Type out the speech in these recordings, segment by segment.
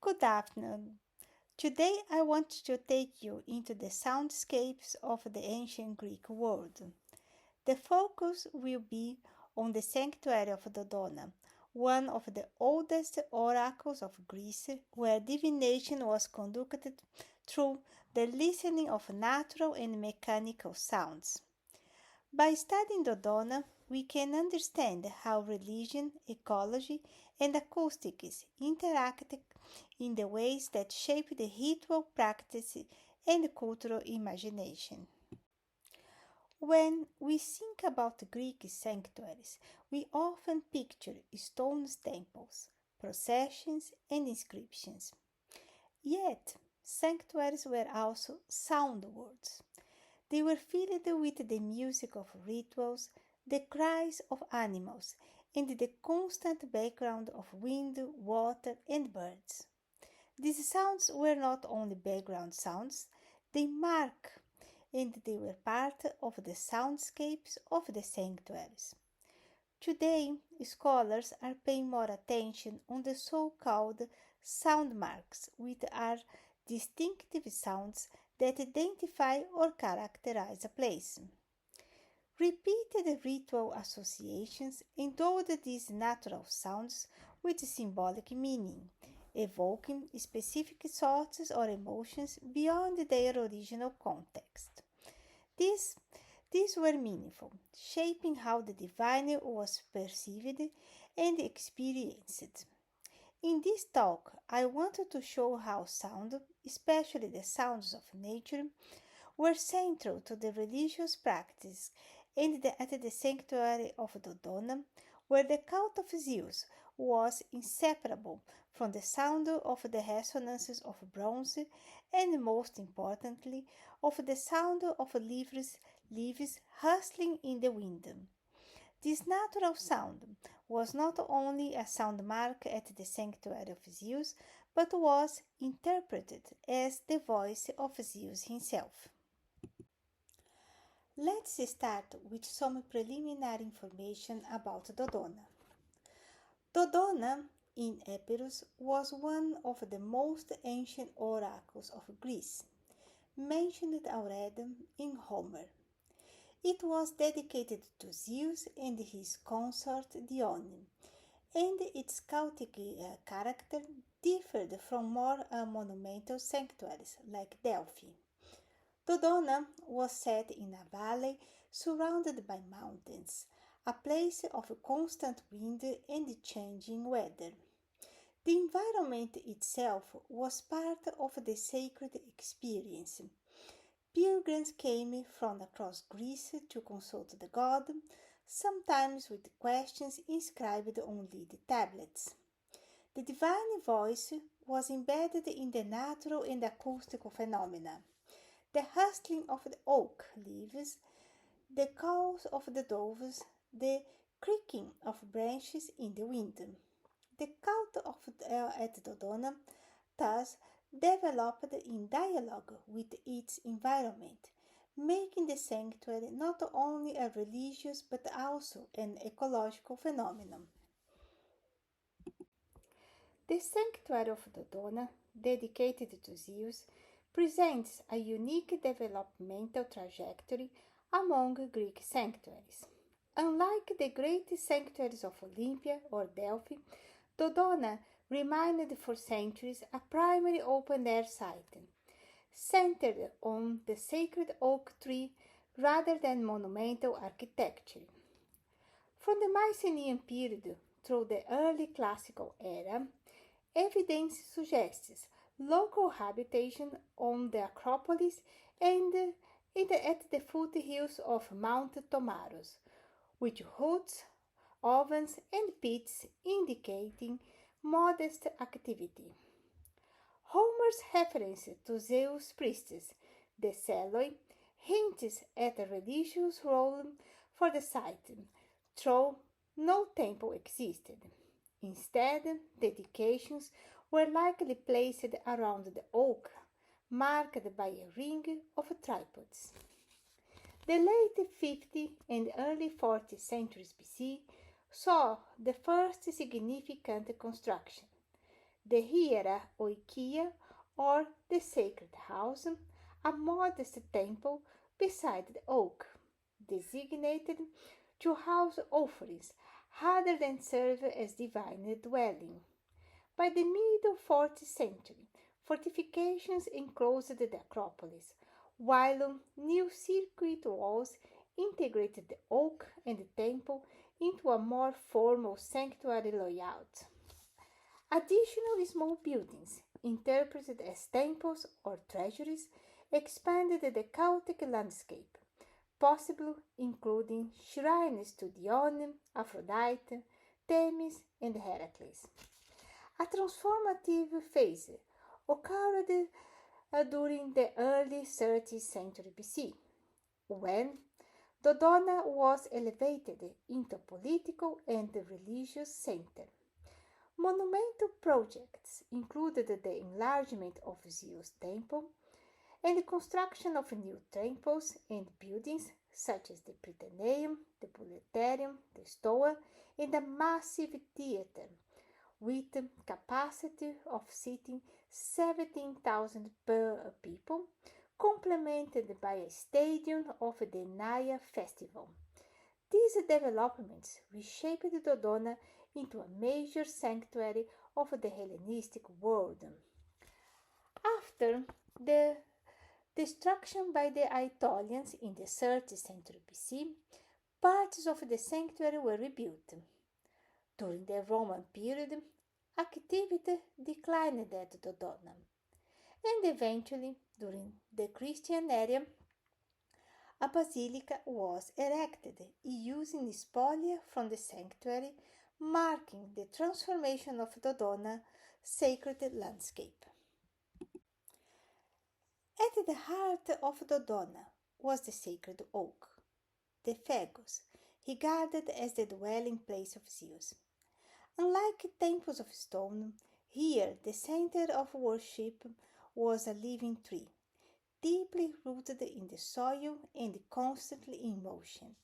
Good afternoon. Today I want to take you into the soundscapes of the ancient Greek world. The focus will be on the sanctuary of Dodona, one of the oldest oracles of Greece, where divination was conducted through the listening of natural and mechanical sounds. By studying Dodona, we can understand how religion, ecology, and acoustics interact in the ways that shape the ritual practice and cultural imagination. When we think about Greek sanctuaries, we often picture stone temples, processions, and inscriptions. Yet, sanctuaries were also sound worlds. They were filled with the music of rituals, the cries of animals, and the constant background of wind, water, and birds. These sounds were not only background sounds, they mark and they were part of the soundscapes of the sanctuaries. Today, scholars are paying more attention on the so-called sound marks, which are distinctive sounds that identify or characterize a place. Repeated ritual associations endowed these natural sounds with symbolic meaning, evoking specific thoughts or emotions beyond their original context. These were meaningful, shaping how the divine was perceived and experienced. In this talk, I wanted to show how sound, especially the sounds of nature, were central to the religious practice and at the sanctuary of Dodona, where the cult of Zeus was inseparable from the sound of the resonances of bronze and, most importantly, of the sound of leaves rustling in the wind. This natural sound was not only a sound mark at the sanctuary of Zeus, but was interpreted as the voice of Zeus himself. Let's start with some preliminary information about Dodona. Dodona in Epirus was one of the most ancient oracles of Greece, mentioned already in Homer. It was dedicated to Zeus and his consort Dione, and its cultic character differed from more monumental sanctuaries like Delphi. Dodona was set in a valley surrounded by mountains, a place of constant wind and changing weather. The environment itself was part of the sacred experience. Pilgrims came from across Greece to consult the god, sometimes with questions inscribed on lead tablets. The divine voice was embedded in the natural and acoustical phenomena. The rustling of the oak leaves, the calls of the doves, the creaking of branches in the wind. The cult at Dodona thus developed in dialogue with its environment, making the sanctuary not only a religious but also an ecological phenomenon. The sanctuary of Dodona, dedicated to Zeus, presents a unique developmental trajectory among Greek sanctuaries. Unlike the great sanctuaries of Olympia or Delphi, Dodona remained for centuries a primary open-air site, centered on the sacred oak tree rather than monumental architecture. From the Mycenaean period through the early classical era, evidence suggests local habitation on the Acropolis and at the foothills of Mount Tomaros, with huts, ovens, and pits indicating modest activity. Homer's reference to Zeus' priestess, the Seloi, hints at a religious role for the site, though no temple existed. Instead, dedications were likely placed around the oak, marked by a ring of tripods. The late 50th and early 40th centuries BC saw the first significant construction, the hierarchia, or the sacred house, a modest temple beside the oak, designated to house offerings rather than serve as divine dwelling. By the middle 4th century, fortifications enclosed the Acropolis, while new circuit walls integrated the oak and the temple into a more formal sanctuary layout. Additional small buildings, interpreted as temples or treasuries, expanded the cultic landscape, possibly including shrines to Dione, Aphrodite, Themis, and Heracles. A transformative phase occurred during the early 30th century BC, when Dodona was elevated into a political and religious center. Monumental projects included the enlargement of Zeus' temple and the construction of new temples and buildings such as the Prytaneum, the Boleterium, the Stoa, and a massive theater with a capacity of seating 17,000 people, complemented by a stadium of the Naya festival. These developments reshaped Dodona into a major sanctuary of the Hellenistic world. After the destruction by the Aetolians in the 3rd century BC, parts of the sanctuary were rebuilt. During the Roman period, activity declined at Dodona, and eventually, during the Christian era, a basilica was erected using spolia from the sanctuary, marking the transformation of Dodona's sacred landscape. At the heart of Dodona was the sacred oak, the Phagus, regarded as the dwelling place of Zeus. Unlike temples of stone, here the center of worship was a living tree, deeply rooted in the soil and constantly in motion.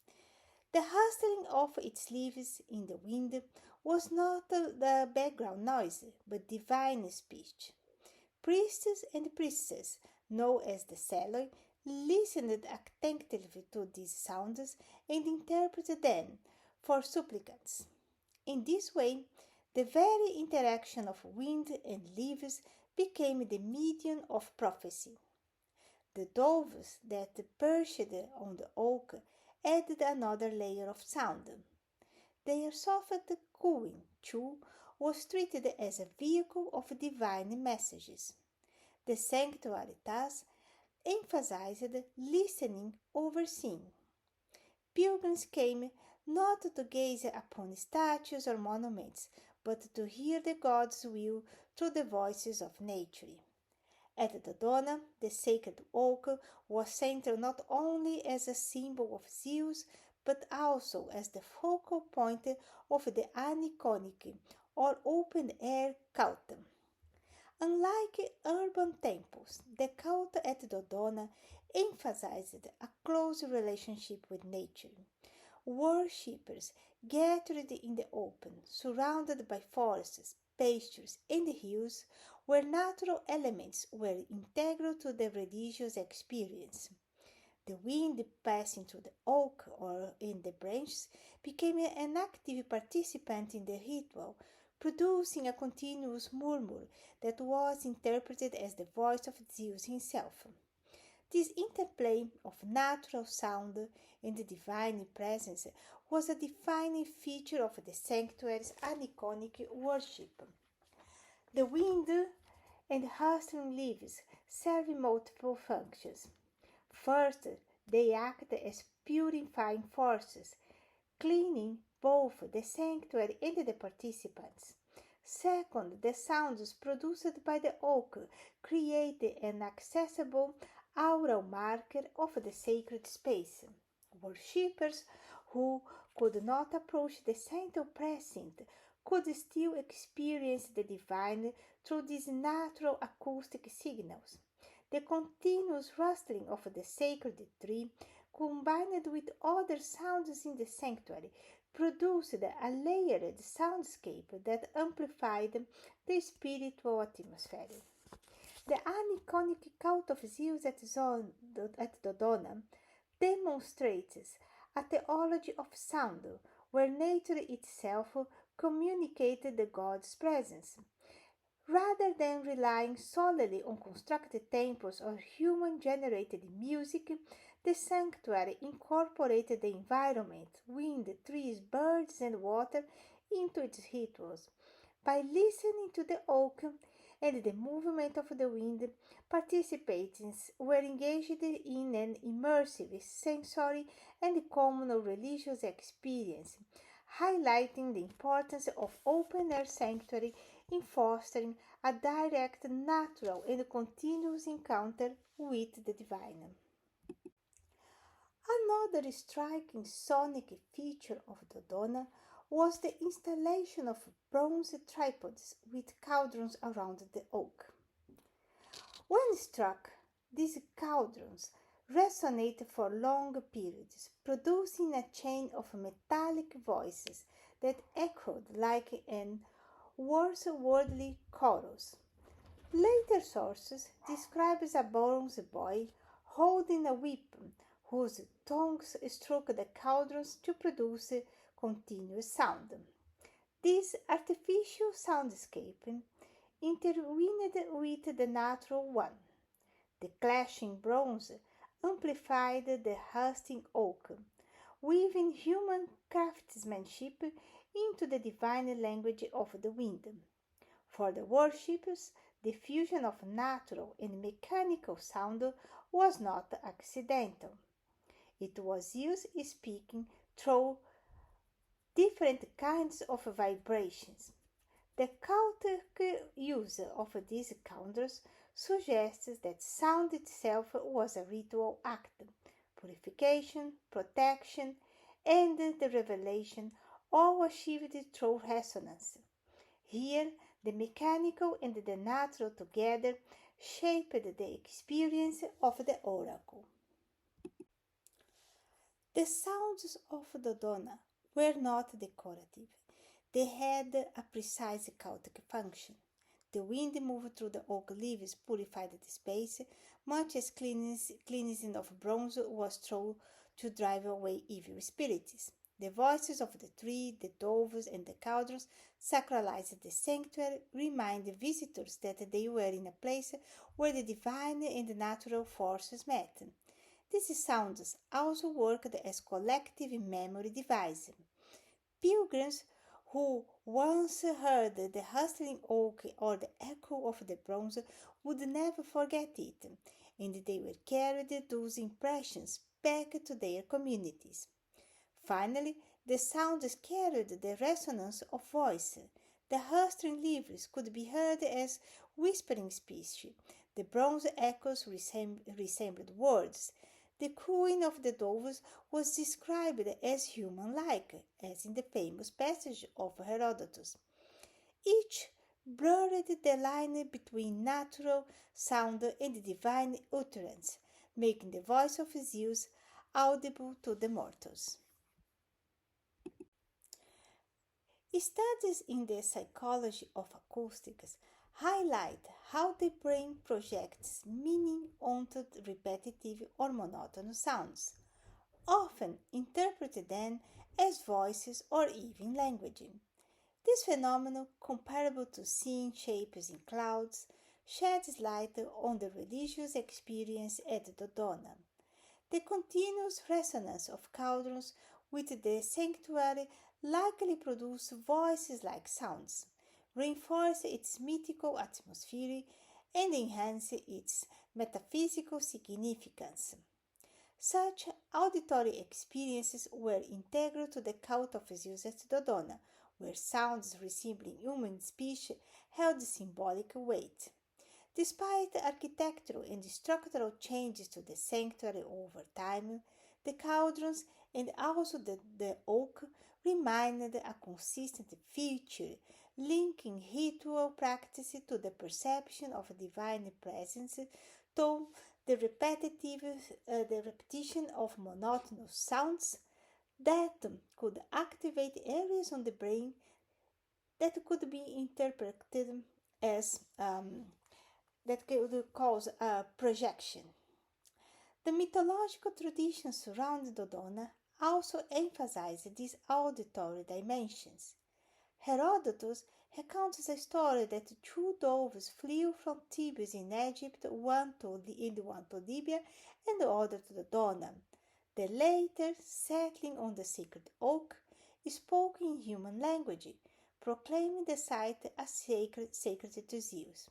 The rustling of its leaves in the wind was not the background noise, but divine speech. Priests and priestesses, known as the Seloi, listened attentively to these sounds and interpreted them for supplicants. In this way, the very interaction of wind and leaves became the medium of prophecy. The doves that perched on the oak added another layer of sound. Their soft cooing, too, was treated as a vehicle of divine messages. The sanctuary thus emphasized listening over seeing. Pilgrims came not to gaze upon statues or monuments, but to hear the God's will through the voices of nature. At Dodona, the sacred oak was central not only as a symbol of Zeus, but also as the focal point of the aniconic or open-air cult. Unlike urban temples, the cult at Dodona emphasized a close relationship with nature. Worshippers gathered in the open, surrounded by forests, pastures, and hills, where natural elements were integral to the religious experience. The wind passing through the oak or in the branches became an active participant in the ritual, producing a continuous murmur that was interpreted as the voice of Zeus himself. This interplay of natural sound and the divine presence was a defining feature of the sanctuary's aniconic worship. The wind and rustling leaves serve multiple functions. First, they act as purifying forces, cleaning both the sanctuary and the participants. Second, the sounds produced by the oak create an accessible aural marker of the sacred space. Worshippers who could not approach the central precinct could still experience the divine through these natural acoustic signals. The continuous rustling of the sacred tree, combined with other sounds in the sanctuary, produced a layered soundscape that amplified the spiritual atmosphere. The iconic cult of Zeus at Dodona demonstrates a theology of sound where nature itself communicated the god's presence. Rather than relying solely on constructed temples or human-generated music, the sanctuary incorporated the environment, wind, trees, birds, and water into its rituals. By listening to the oak and the movement of the wind, participants were engaged in an immersive sensory and communal religious experience, highlighting the importance of open-air sanctuary in fostering a direct, natural, and continuous encounter with the divine. Another striking sonic feature of Dodona was the installation of bronze tripods with cauldrons around the oak. When struck, these cauldrons resonate for long periods, producing a chain of metallic voices that echoed like an worldly chorus. Later sources describe a bronze boy holding a whip whose tongues struck the cauldrons to produce continuous sound. This artificial soundscape intervened with the natural one. The clashing bronze amplified the rustling oak, weaving human craftsmanship into the divine language of the wind. For the worshippers, the fusion of natural and mechanical sound was not accidental. It was Zeus speaking through different kinds of vibrations. The cultic use of these cauldrons suggests that sound itself was a ritual act, purification, protection, and the revelation, all achieved through resonance. Here, the mechanical and the natural together shaped the experience of the oracle. The sounds of Dodona were not decorative. They had a precise cultic function. The wind moved through the oak leaves purified the space, much as cleansing of bronze was through to drive away evil spirits. The voices of the tree, the doves, and the cauldrons sacralized the sanctuary, reminding visitors that they were in a place where the divine and the natural forces met. These sounds also worked as collective memory devices. Pilgrims who once heard the rustling oak or the echo of the bronze would never forget it, and they were carried those impressions back to their communities. Finally, the sounds carried the resonance of voice. The rustling leaves could be heard as whispering speech. The bronze echoes resembled words. The cooing of the doves was described as human-like, as in the famous passage of Herodotus. Each blurred the line between natural sound and divine utterance, making the voice of Zeus audible to the mortals. Studies in the psychology of acoustics highlight how the brain projects meaning onto repetitive or monotonous sounds, often interpreted then as voices or even language. This phenomenon, comparable to seeing shapes in clouds, sheds light on the religious experience at Dodona. The continuous resonance of cauldrons with the sanctuary likely produce voices-like sounds, reinforce its mythical atmosphere, and enhance its metaphysical significance. Such auditory experiences were integral to the cult of Zeus at Dodona, where sounds resembling human speech held symbolic weight. Despite architectural and structural changes to the sanctuary over time, the cauldrons and also the oak remained a consistent feature, linking ritual practice to the perception of divine presence, though the repetition of monotonous sounds that could activate areas on the brain that could be interpreted as that could cause a projection. The mythological tradition surrounding Dodona also emphasizes these auditory dimensions. Herodotus recounts a story that two doves flew from Thebes in Egypt, one to Libya and the other to Dodona. The latter, settling on the sacred oak, spoke in human language, proclaiming the site as sacred to Zeus.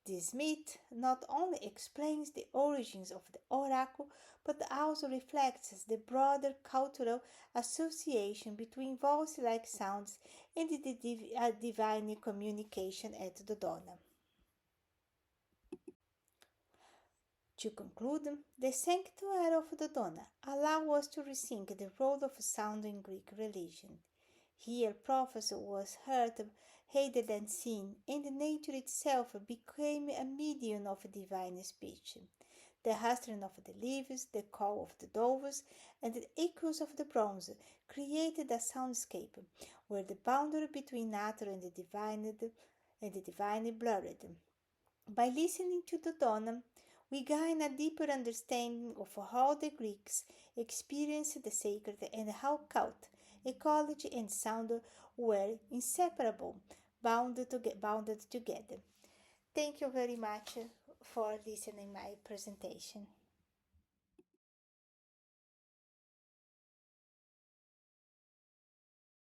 This myth not only explains the origins of the oracle, but also reflects the broader cultural association between voice-like sounds and the divine communication at Dodona. To conclude, the sanctuary of Dodona allows us to rethink the role of sound in Greek religion. Here, prophecy was heard rather than seen, and nature itself became a medium of divine speech. The rustling of the leaves, the call of the doves, and the echoes of the bronze created a soundscape where the boundary between nature and the divine blurred. By listening to Dodona, we gain a deeper understanding of how the Greeks experienced the sacred and how cult, ecology, and sound were inseparable, bounded together. Thank you very much for listening my presentation.